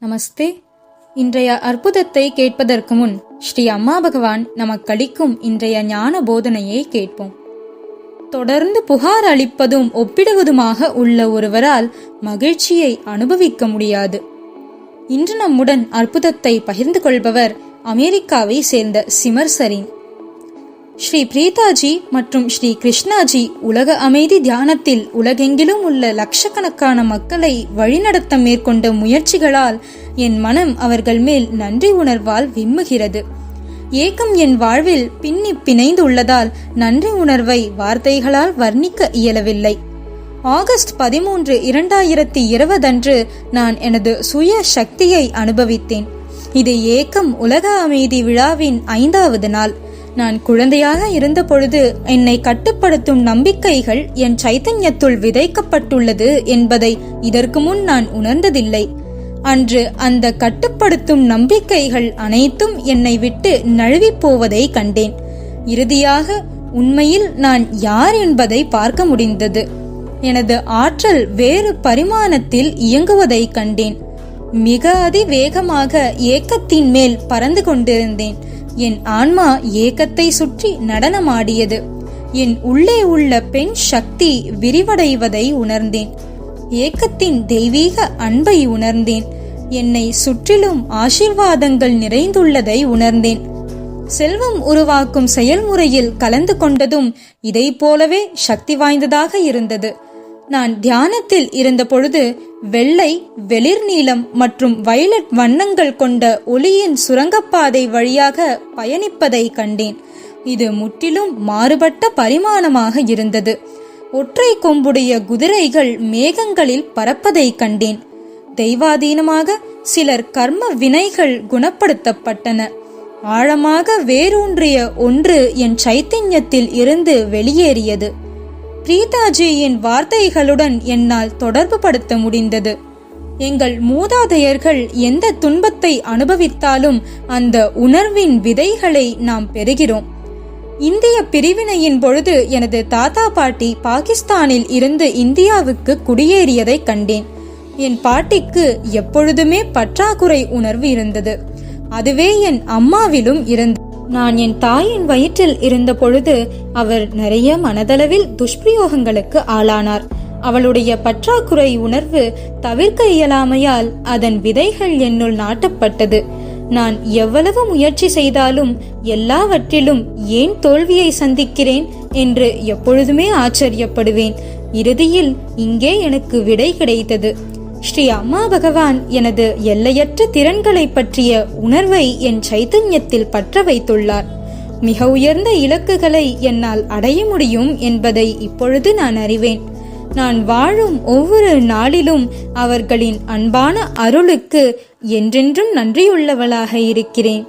நமஸ்தே. இன்றைய அற்புதத்தை கேட்பதற்கு முன் ஸ்ரீ அம்மா பகவான் நமக்களிக்கும் இன்றைய ஞான போதனையை கேட்போம். தொடர்ந்து புகார் அளிப்பதும் ஒப்பிடுவதுமாக உள்ள ஒருவரால் மகிழ்ச்சியை அனுபவிக்க முடியாது. இன்று நம்முடன் அற்புதத்தை பகிர்ந்து கொள்பவர் அமெரிக்காவை சேர்ந்த சிமர் சரீன். ஸ்ரீ பிரீதாஜி மற்றும் ஸ்ரீ கிருஷ்ணாஜி உலக அமைதி தியானத்தில் உலகெங்கிலும் உள்ள லட்சக்கணக்கான மக்களை வழிநடத்த மேற்கொண்ட முயற்சிகளால் என் மனம் அவர்கள் மேல் நன்றி உணர்வால் விம்முகிறது. ஏக்கம் என் வாழ்வில் பின்னி பிணைந்து உள்ளதால் நன்றி உணர்வை வார்த்தைகளால் வர்ணிக்க இயலவில்லை. ஆகஸ்ட் 13, 2020 அன்று நான் எனது சுய சக்தியை அனுபவித்தேன். இது ஏக்கம் உலக அமைதி விழாவின் 5வது நாள். நான் குழந்தையாக இருந்த பொழுது என்னை கட்டுப்படுத்தும் நம்பிக்கைகள் என் சைத்தன்யத்துள் விதைக்கப்பட்டுள்ளது என்பதை இதற்கு முன் நான் உணர்ந்ததில்லை. அன்று அந்த கட்டுப்படுத்தும் நம்பிக்கைகள் அனைத்தும் என்னை விட்டு நழுவி போவதை கண்டேன். இறுதியாக உண்மையில் நான் யார் என்பதை பார்க்க முடிந்தது. எனது ஆற்றல் வேறு பரிமாணத்தில் இயங்குவதை கண்டேன். மிக அதிவேகமாக ஏக்கத்தின் மேல் பறந்து கொண்டிருந்தேன். என் ஆன்மா ஏக்கத்தை சுற்றி நடனமாடியது. என் உள்ளே உள்ள பெண் சக்தி விரிவடைவதை உணர்ந்தேன். ஏக்கத்தின் தெய்வீக அன்பை உணர்ந்தேன். என்னை சுற்றிலும் ஆசீர்வாதங்கள் நிறைந்துள்ளதை உணர்ந்தேன். செல்வம் உருவாக்கும் செயல்முறையில் கலந்து கொண்டதும் இதை போலவே சக்தி வாய்ந்ததாக இருந்தது. நான் தியானத்தில் இருந்த பொழுது வெள்ளை, வெளிர் நீலம் மற்றும் வயலட் வண்ணங்கள் கொண்ட ஒளியின் சுரங்கப்பாதை வழியாக பயணிப்பதை கண்டேன். இது முற்றிலும் மாறுபட்ட பரிமாணமாக இருந்தது. ஒற்றை கொம்புடைய குதிரைகள் மேகங்களில் பறப்பதை கண்டேன். தெய்வாதீனமாக சிலர் கர்ம வினைகள் குணப்படுத்தப்பட்டன. ஆழமாக வேரூன்றிய ஒன்று என் சைத்தன்யத்தில் இருந்து வெளியேறியது. பிரீதாஜியின் வார்த்தைகளுடன் என்னால் தொடர்பு படுத்த முடிந்தது. எங்கள் மூதாதையர்கள் எந்த துன்பத்தை அனுபவித்தாலும் அந்த உணர்வின் விதைகளை நாம் பெறுகிறோம். இந்திய பிரிவினையின் பொழுது எனது தாத்தா பாட்டி பாகிஸ்தானில் இருந்து இந்தியாவுக்கு குடியேறியதை கண்டேன். என் பாட்டிக்கு எப்பொழுதுமே பற்றாக்குறை உணர்வு இருந்தது. அதுவே என் அம்மாவிலும் இருந்தது. நான் என் தாயின் வயிற்றில் இருந்த பொழுது அவர் நிறைய மனதளவில் துஷ்பிரயோகங்களுக்கு ஆளானார். அவளுடைய பற்றாக்குறை உணர்வு தவிர்க்க இயலாமையால் அதன் விதைகள் என்னுள் நாட்டப்பட்டது. நான் எவ்வளவு முயற்சி செய்தாலும் எல்லாவற்றிலும் ஏன் தோல்வியை சந்திக்கிறேன் என்று எப்பொழுதுமே ஆச்சரியப்படுவேன். இறுதியில் இங்கே எனக்கு விடை கிடைத்தது. ஸ்ரீ அம்மா பகவான் எனது எல்லையற்ற திறன்களை பற்றிய உணர்வை என் சைத்தன்யத்தில் பற்ற வைத்துள்ளார். மிக உயர்ந்த இலக்குகளை என்னால் அடைய முடியும் என்பதை இப்பொழுது நான் அறிவேன். நான் வாழும் ஒவ்வொரு நாளிலும் அவர்களின் அன்பான அருளுக்கு என்றென்றும் நன்றியுள்ளவளாக இருக்கிறேன்.